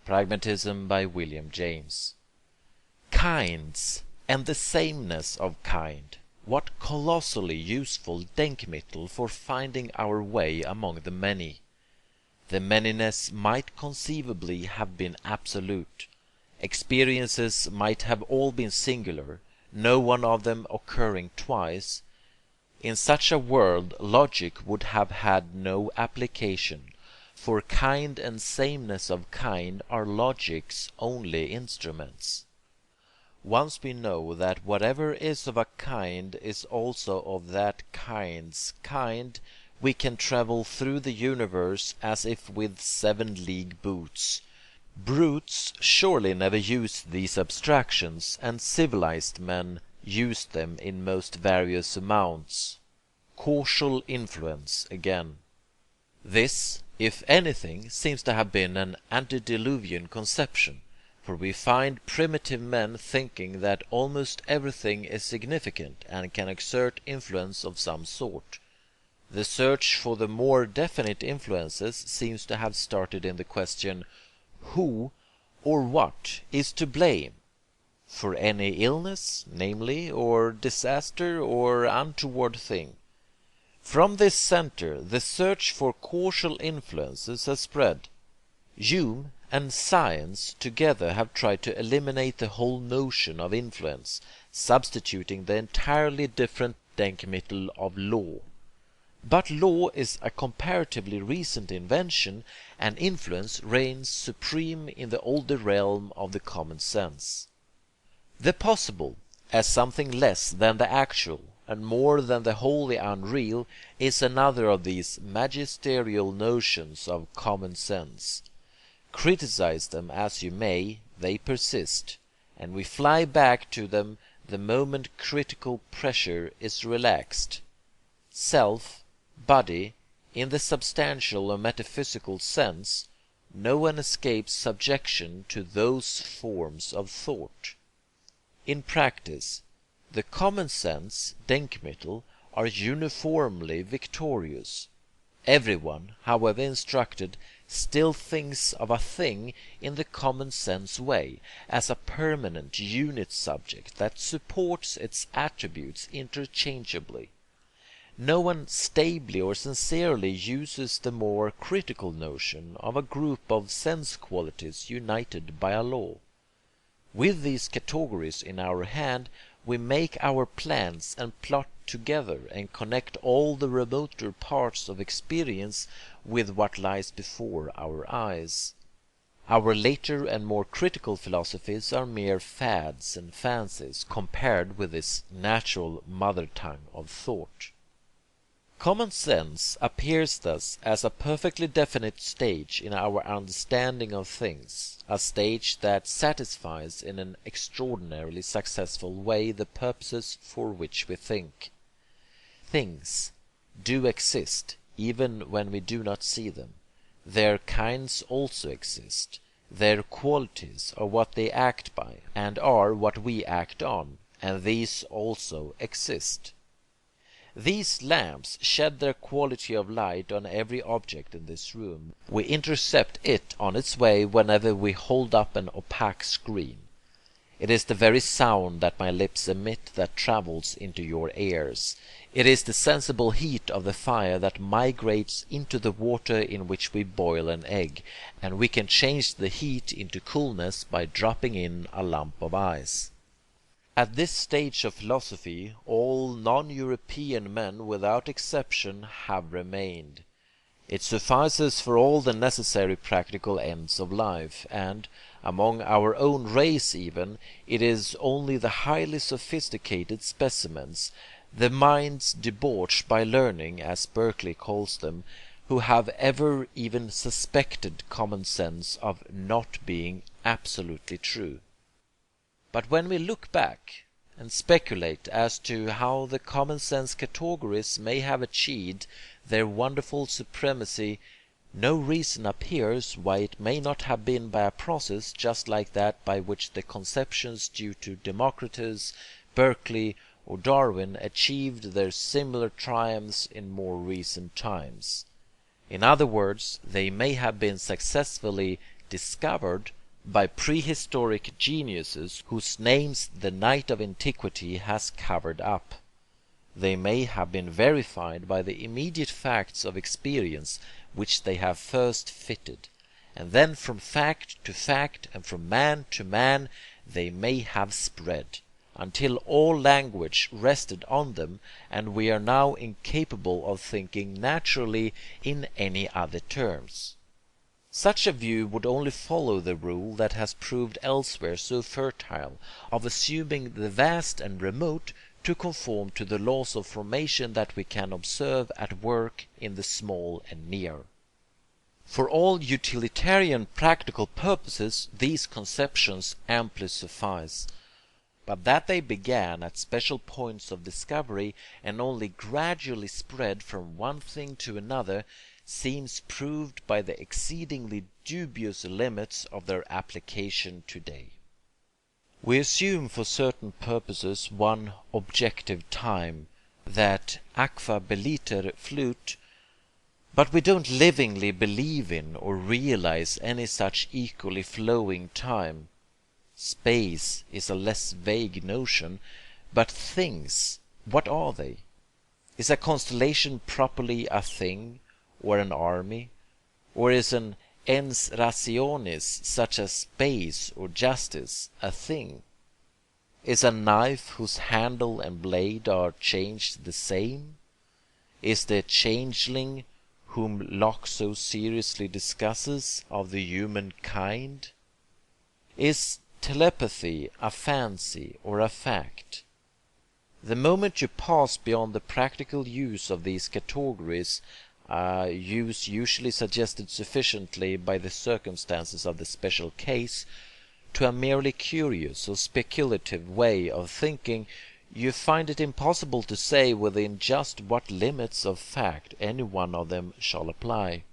Pragmatism by William James. Kinds and the sameness of kind, what colossally useful Denkmittel for finding our way among the many. The manyness might conceivably have been absolute. Experiences might have all been singular, no one of them occurring twice. In such a world logic would have had no application, for kind and sameness of kind are logic's only instruments. Once we know that whatever is of a kind is also of that kind's kind, we can travel through the universe as if with 7-league boots. Brutes surely never used these abstractions, and civilized men used them in most various amounts. Causal influence again. This, if anything, seems to have been an antediluvian conception, for we find primitive men thinking that almost everything is significant and can exert influence of some sort. The search for the more definite influences seems to have started in the question, who or what is to blame? For any illness, namely, or disaster, or untoward thing. From this center the search for causal influences has spread. Hume and science together have tried to eliminate the whole notion of influence, substituting the entirely different Denkmittel of law. But law is a comparatively recent invention, and influence reigns supreme in the older realm of the common sense. The possible, as something less than the actual, and more than the wholly unreal, is another of these magisterial notions of common sense. Criticize them as you may, they persist, and we fly back to them the moment critical pressure is relaxed. Self, body, in the substantial or metaphysical sense, no one escapes subjection to those forms of thought. In practice, the common sense Denkmittel are uniformly victorious. Everyone, however instructed, still thinks of a thing in the common sense way, as a permanent unit subject that supports its attributes interchangeably. No one stably or sincerely uses the more critical notion of a group of sense qualities united by a law. With these categories in our hand, we make our plans and plot together and connect all the remoter parts of experience with what lies before our eyes. Our later and more critical philosophies are mere fads and fancies compared with this natural mother tongue of thought. Common sense appears thus as a perfectly definite stage in our understanding of things, a stage that satisfies in an extraordinarily successful way the purposes for which we think. Things do exist, even when we do not see them. Their kinds also exist. Their qualities are what they act by, and are what we act on, and these also exist. These lamps shed their quality of light on every object in this room. We intercept it on its way whenever we hold up an opaque screen. It is the very sound that my lips emit that travels into your ears. It is the sensible heat of the fire that migrates into the water in which we boil an egg, and we can change the heat into coolness by dropping in a lump of ice. At this stage of philosophy all non-European men without exception have remained. It suffices for all the necessary practical ends of life, and, among our own race even, it is only the highly sophisticated specimens, the minds debauched by learning, as Berkeley calls them, who have ever even suspected common sense of not being absolutely true. But when we look back and speculate as to how the common sense categories may have achieved their wonderful supremacy, no reason appears why it may not have been by a process just like that by which the conceptions due to Democritus, Berkeley, or Darwin achieved their similar triumphs in more recent times. In other words, they may have been successfully discovered by prehistoric geniuses whose names the night of antiquity has covered up. They may have been verified by the immediate facts of experience which they have first fitted, and then from fact to fact and from man to man they may have spread, until all language rested on them, and we are now incapable of thinking naturally in any other terms. Such a view would only follow the rule that has proved elsewhere so fertile, of assuming the vast and remote to conform to the laws of formation that we can observe at work in the small and near. For all utilitarian practical purposes these conceptions amply suffice, but that they began at special points of discovery and only gradually spread from one thing to another seems proved by the exceedingly dubious limits of their application today. We assume for certain purposes one objective time, that aqua belliter flut, but we don't livingly believe in or realize any such equally flowing time. Space is a less vague notion, but things, what are they? Is a constellation properly a thing, or an army? Or is an ens rationis, such as space or justice, a thing? Is a knife whose handle and blade are changed the same? Is the changeling, whom Locke so seriously discusses, of the human kind? Is telepathy a fancy or a fact? The moment you pass beyond the practical use of these categories, a use usually suggested sufficiently by the circumstances of the special case, to a merely curious or speculative way of thinking, you find it impossible to say within just what limits of fact any one of them shall apply.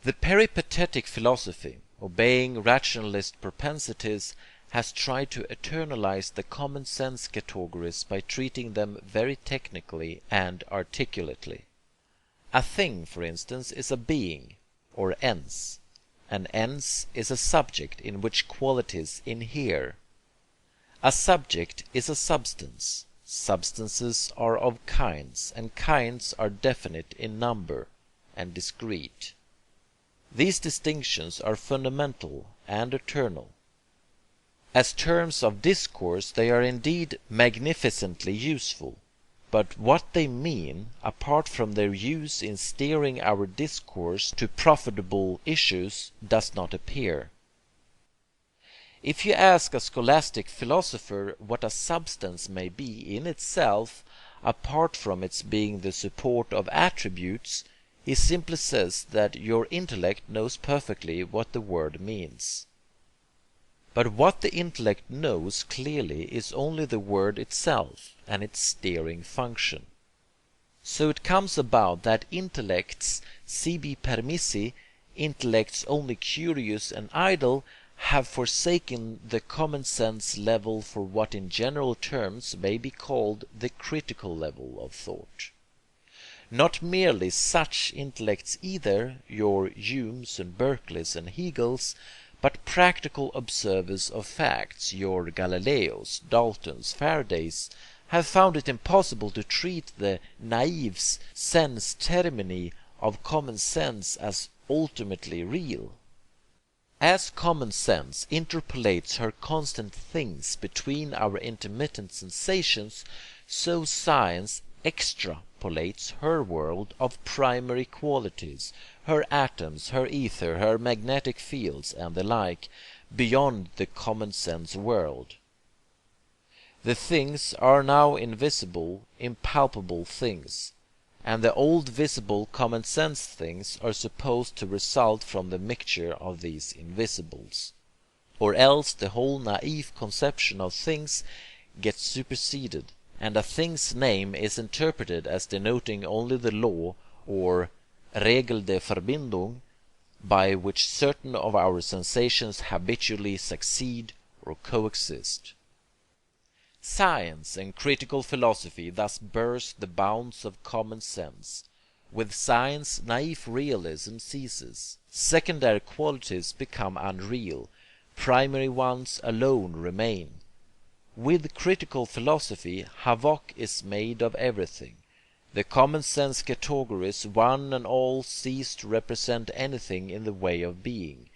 The peripatetic philosophy, obeying rationalist propensities, has tried to eternalize the common sense categories by treating them very technically and articulately. A thing, for instance, is a being, or ens. An ens is a subject in which qualities inhere. A subject is a substance. Substances are of kinds, and kinds are definite in number, and discrete. These distinctions are fundamental and eternal. As terms of discourse they are indeed magnificently useful, but what they mean, apart from their use in steering our discourse to profitable issues, does not appear. If you ask a scholastic philosopher what a substance may be in itself, apart from its being the support of attributes, he simply says that your intellect knows perfectly what the word means. But what the intellect knows clearly is only the word itself and its steering function. So it comes about that intellects sibi permissi, intellects only curious and idle, have forsaken the common sense level for what in general terms may be called the critical level of thought. Not merely such intellects either, your Humes and Berkeleys and Hegels, but practical observers of facts, your Galileos, Daltons, Faradays, have found it impossible to treat the naive's sense termini of common sense as ultimately real. As common sense interpolates her constant things between our intermittent sensations, so science extrapolates her world of primary qualities, her atoms, her ether, her magnetic fields, and the like, beyond the common sense world. The things are now invisible, impalpable things, and the old visible common sense things are supposed to result from the mixture of these invisibles. Or else the whole naive conception of things gets superseded, and a thing's name is interpreted as denoting only the law, or Regel der Verbindung, by which certain of our sensations habitually succeed or coexist. Science and critical philosophy thus burst the bounds of common sense, With science, naive realism ceases. Secondary qualities become unreal. Primary ones alone remain. With critical philosophy, havoc is made of everything. The common sense categories one and all cease to represent anything in the way of being.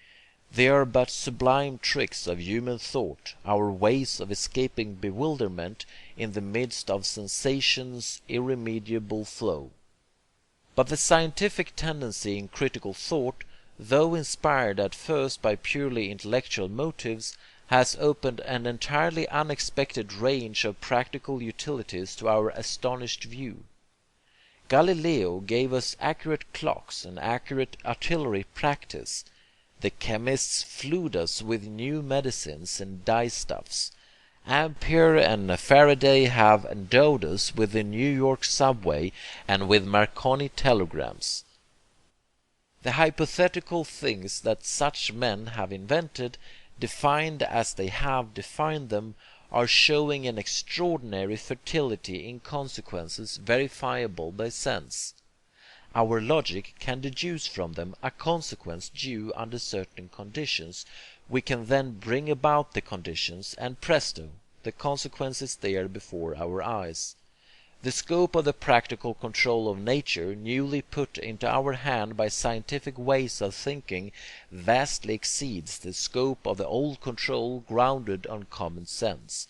They are but sublime tricks of human thought, our ways of escaping bewilderment in the midst of sensation's irremediable flow. But the scientific tendency in critical thought, though inspired at first by purely intellectual motives, has opened an entirely unexpected range of practical utilities to our astonished view. Galileo gave us accurate clocks and accurate artillery practice. The chemists flued us with new medicines and dyestuffs. Ampere and Faraday have endowed us with the New York subway and with Marconi telegrams. The hypothetical things that such men have invented, defined as they have defined them, are showing an extraordinary fertility in consequences verifiable by sense. Our logic can deduce from them a consequence due under certain conditions. We can then bring about the conditions, and presto, the consequence is there before our eyes. The scope of the practical control of nature, newly put into our hand by scientific ways of thinking, vastly exceeds the scope of the old control grounded on common sense.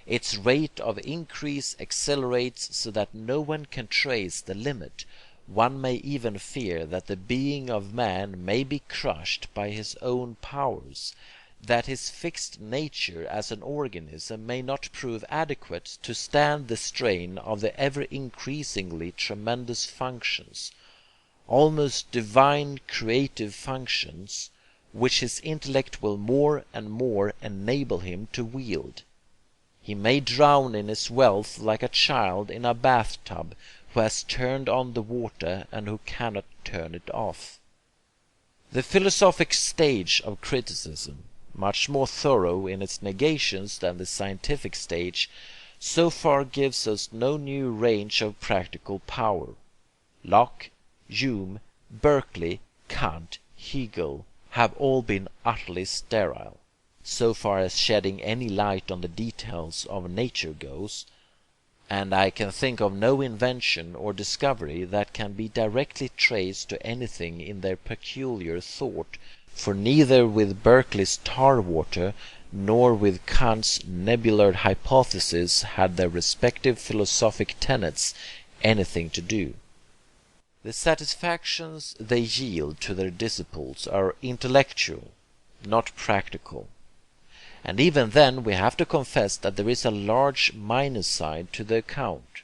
Its rate of increase accelerates so that no one can trace the limit. One may even fear that the being of man may be crushed by his own powers, that his fixed nature as an organism may not prove adequate to stand the strain of the ever increasingly tremendous functions, almost divine creative functions, which his intellect will more and more enable him to wield. He may drown in his wealth like a child in a bathtub who has turned on the water and who cannot turn it off. The philosophic stage of criticism, much more thorough in its negations than the scientific stage, so far gives us no new range of practical power. Locke, Hume, Berkeley, Kant, Hegel have all been utterly sterile, so far as shedding any light on the details of nature goes, and I can think of no invention or discovery that can be directly traced to anything in their peculiar thought, for neither with Berkeley's tar water nor with Kant's nebular hypothesis had their respective philosophic tenets anything to do. The satisfactions they yield to their disciples are intellectual, not practical. And even then we have to confess that there is a large minus side to the account.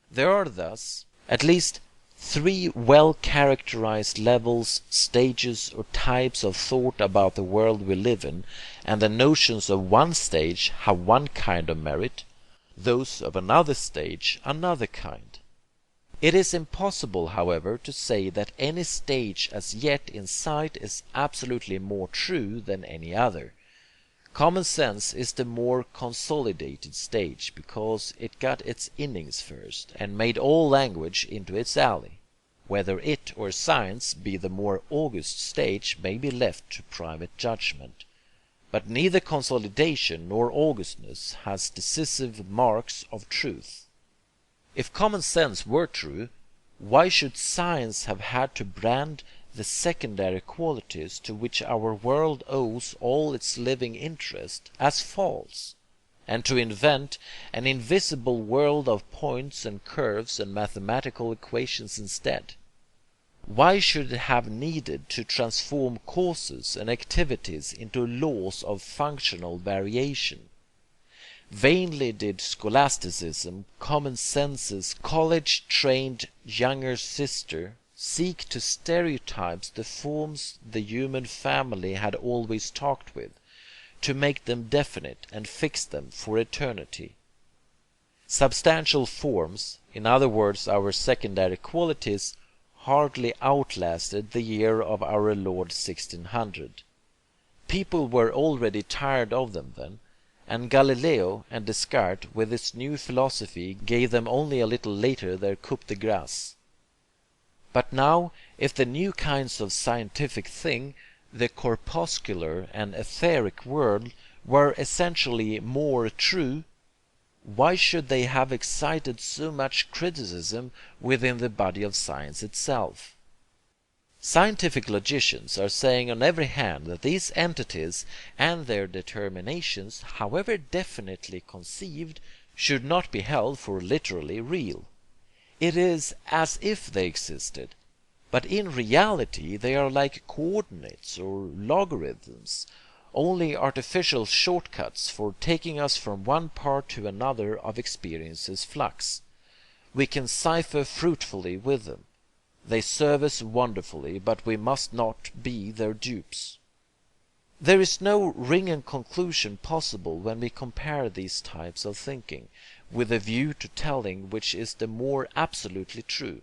There are thus, at least, three well-characterized levels, stages, or types of thought about the world we live in, and the notions of one stage have one kind of merit, those of another stage another kind. It is impossible, however, to say that any stage as yet in sight is absolutely more true than any other. Common sense is the more consolidated stage, because it got its innings first, and made all language into its alley. Whether it or science be the more august stage may be left to private judgment. But neither consolidation nor augustness has decisive marks of truth. If common sense were true, why should science have had to brand the secondary qualities to which our world owes all its living interest as false, and to invent an invisible world of points and curves and mathematical equations instead? Why should it have needed to transform causes and activities into laws of functional variation? Vainly did scholasticism, common sense's college-trained younger sister, seek to stereotype the forms the human family had always talked with, to make them definite and fix them for eternity. Substantial forms, in other words our secondary qualities, hardly outlasted the year of our Lord 1600. People were already tired of them then, and Galileo and Descartes with its new philosophy gave them only a little later their coup de grace. But now, if the new kinds of scientific thing, the corpuscular and etheric world, were essentially more true, why should they have excited so much criticism within the body of science itself? Scientific logicians are saying on every hand that these entities and their determinations, however definitely conceived, should not be held for literally real. It is as if they existed, but in reality they are like coordinates or logarithms, only artificial shortcuts for taking us from one part to another of experience's flux. We can cipher fruitfully with them. They serve us wonderfully, but we must not be their dupes. There is no ringing conclusion possible when we compare these types of thinking, with a view to telling which is the more absolutely true.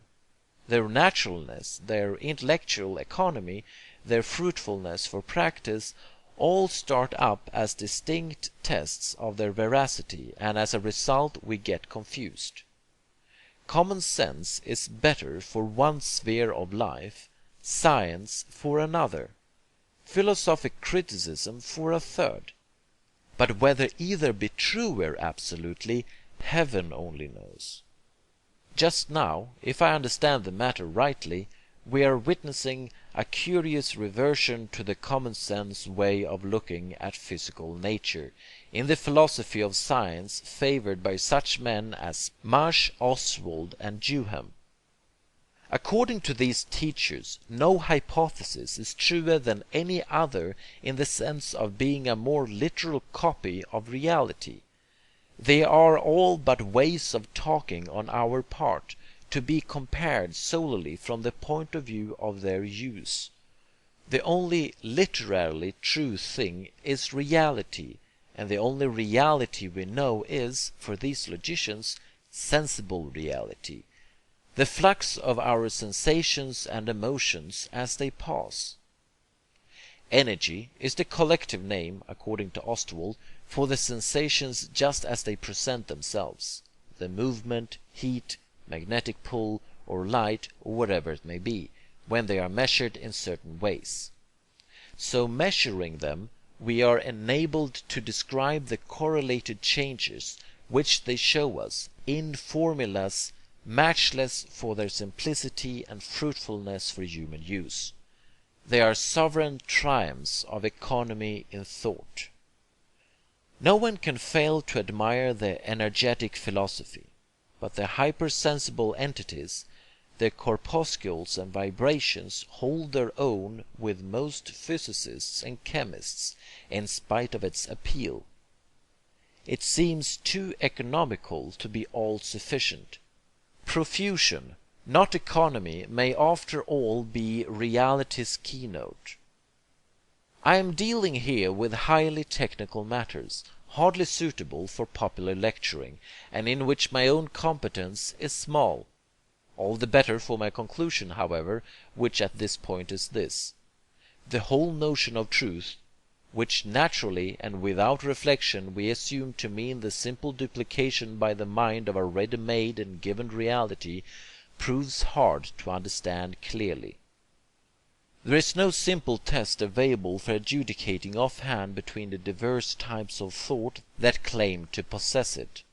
Their naturalness, their intellectual economy, their fruitfulness for practice, all start up as distinct tests of their veracity, and as a result we get confused. Common sense is better for one sphere of life, science for another, philosophic criticism for a third. But whether either be truer absolutely, heaven only knows. Just now, if I understand the matter rightly, we are witnessing a curious reversion to the common sense way of looking at physical nature, in the philosophy of science favored by such men as Marsh, Oswald, and Duhem. According to these teachers, no hypothesis is truer than any other in the sense of being a more literal copy of reality. They are all but ways of talking on our part, to be compared solely from the point of view of their use. The only literally true thing is reality, and the only reality we know is, for these logicians, sensible reality, the flux of our sensations and emotions as they pass. Energy is the collective name, according to Ostwald, for the sensations just as they present themselves, the movement, heat, magnetic pull, or light, or whatever it may be, when they are measured in certain ways. So measuring them, we are enabled to describe the correlated changes which they show us, in formulas matchless for their simplicity and fruitfulness for human use. They are sovereign triumphs of economy in thought. No one can fail to admire the energetic philosophy, but the hypersensible entities, the corpuscles and vibrations, hold their own with most physicists and chemists, in spite of its appeal. It seems too economical to be all sufficient. Profusion, not economy, may after all be reality's keynote. I am dealing here with highly technical matters, hardly suitable for popular lecturing, and in which my own competence is small. All the better for my conclusion, however, which at this point is this: the whole notion of truth, which naturally and without reflection we assume to mean the simple duplication by the mind of a ready-made and given reality, proves hard to understand clearly. There is no simple test available for adjudicating offhand between the diverse types of thought that claim to possess it.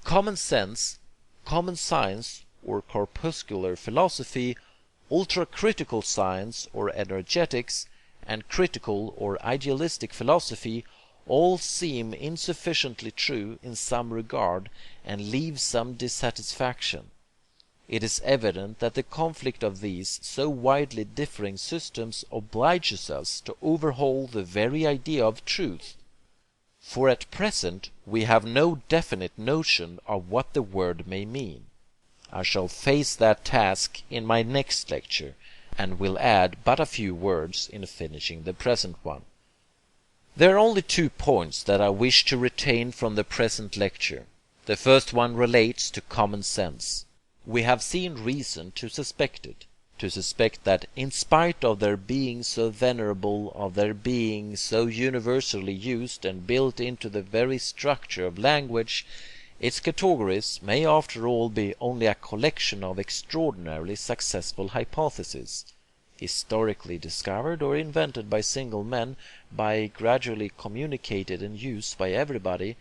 Common sense, common science or corpuscular philosophy, ultra-critical science or energetics, and critical or idealistic philosophy all seem insufficiently true in some regard and leave some dissatisfaction. It is evident that the conflict of these so widely differing systems obliges us to overhaul the very idea of truth, for at present we have no definite notion of what the word may mean. I shall face that task in my next lecture, and will add but a few words in finishing the present one. There are only 2 points that I wish to retain from the present lecture. The first one relates to common sense. We have seen reason to suspect it, to suspect that in spite of their being so venerable, of their being so universally used and built into the very structure of language, Its categories may after all be only a collection of extraordinarily successful hypotheses, historically discovered or invented by single men, by gradually communicated and used by everybody,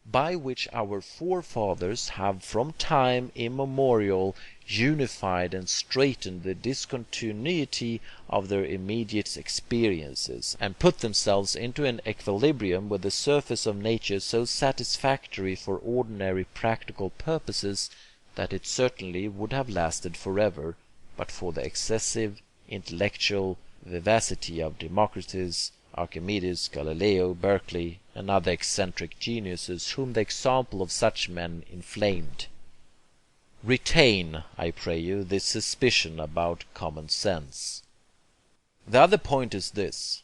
by which our forefathers have from time immemorial unified and straightened the discontinuity of their immediate experiences, and put themselves into an equilibrium with the surface of nature so satisfactory for ordinary practical purposes that it certainly would have lasted forever but for the excessive intellectual vivacity of Democritus, Archimedes, Galileo, Berkeley, and other eccentric geniuses whom the example of such men inflamed. Retain, I pray you, this suspicion about common sense. The other point is this: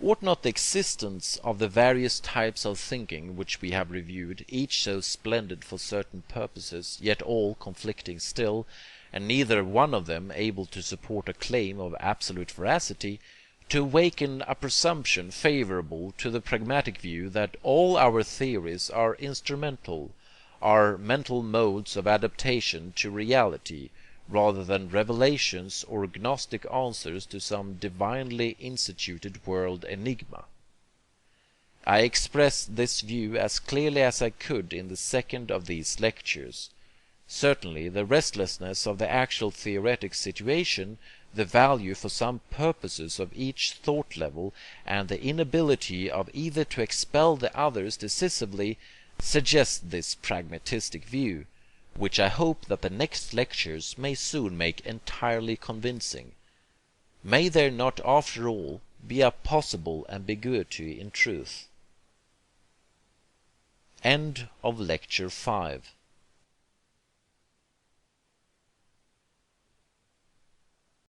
ought not the existence of the various types of thinking which we have reviewed, each so splendid for certain purposes, yet all conflicting still, and neither one of them able to support a claim of absolute veracity, to awaken a presumption favourable to the pragmatic view that all our theories are instrumental, are mental modes of adaptation to reality, rather than revelations or gnostic answers to some divinely instituted world enigma? I expressed this view as clearly as I could in the second of these lectures. Certainly the restlessness of the actual theoretic situation, the value for some purposes of each thought level, and the inability of either to expel the others decisively, suggest this pragmatistic view, which I hope that the next lectures may soon make entirely convincing. May there not after all be a possible ambiguity in truth? End of Lecture 5.